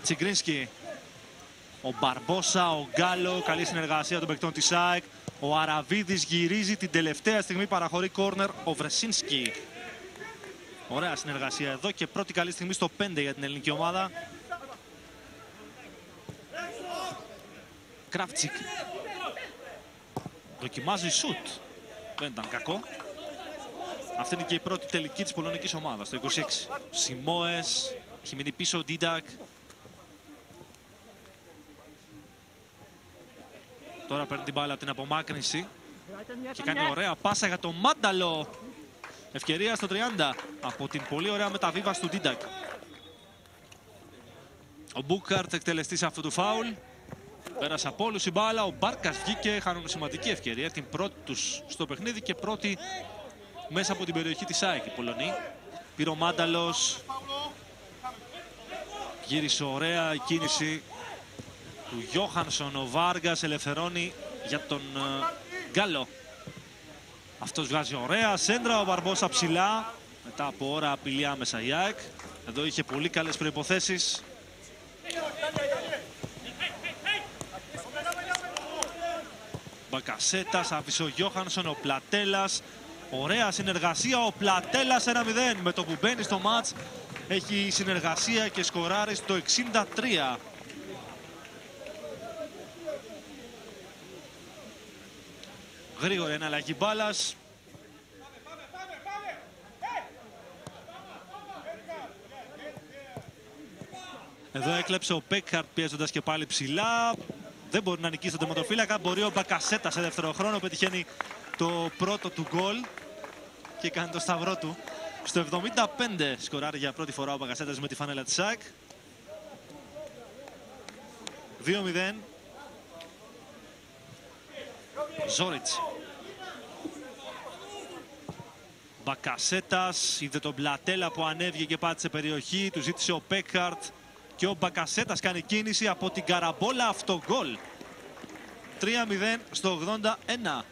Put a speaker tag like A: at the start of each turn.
A: Τσιγκρίνσκι. Ο Μπαρμπόσα, ο Γκάλο, καλή συνεργασία των παικτών της ΑΕΚ. Ο Αραβίδης γυρίζει, την τελευταία στιγμή παραχωρεί κόρνερ ο Βρεσίνσκι. Ωραία συνεργασία εδώ και πρώτη καλή στιγμή στο 5 για την ελληνική ομάδα. Κράφτσικ. Δοκιμάζει σουτ. Δεν ήταν κακό. Αυτή είναι και η πρώτη τελική της πολωνικής ομάδας, το 26. Σιμόες, έχει μείνει πίσω ο Ντίντακ. Τώρα παίρνει την μπάλα από την απομάκρυνση και κάνει ωραία πάσα για τον Μάνταλο. Ευκαιρία στο 30 από την πολύ ωραία μεταβίβαση του Ντίντακ. Ο Μπούκαρτ εκτελεστής αυτού του φάουλ. Πέρασε από όλους η μπάλα, ο Μπάρκας βγήκε, χάνουν σημαντική ευκαιρία. Την πρώτη τους στο παιχνίδι και πρώτη μέσα από την περιοχή της ΑΕΚ, οι Πολωνοί. Πήρε ο Μάνταλος. Γύρισε ωραία η κίνηση του Γιώχανσον. Ο Βάργας ελευθερώνει για τον Γκάλο. Αυτός βγάζει ωραία σέντρα, ο Μπαρμπόσα ψηλά. Μετά από ώρα απειλή άμεσα η ΑΕΚ. Εδώ είχε πολύ καλές προϋποθέσεις. Μπακασέτας, άφησε ο Γιώχανσον, ο Πλατέλας. Ωραία συνεργασία, ο Πλατέλας 1-0. Με το που μπαίνει στο μάτς έχει συνεργασία και σκοράρει στο 63. Γρήγορη εναλλαγή μπάλας. Εδώ έκλεψε ο Πέκχαρτ πιέζοντας και πάλι ψηλά. Δεν μπορεί να νικήσει τον τερματοφύλακα. Μπορεί ο Μπακασέτα σε δεύτερο χρόνο. Πετυχαίνει το πρώτο του γκολ και κάνει το σταυρό του. Στο 75 σκοράρει για πρώτη φορά ο Μπακασέτας με τη φανέλα της ΑΕΚ. 2-0. Ζόριτς. Μπακασέτας, είδε τον Πλατέλα που ανέβηκε και πάτησε περιοχή. Του ζήτησε ο Πέκχαρτ και ο Μπακασέτας κάνει κίνηση από την καραμπόλα, αυτό γκολ. 3-0 στο 81.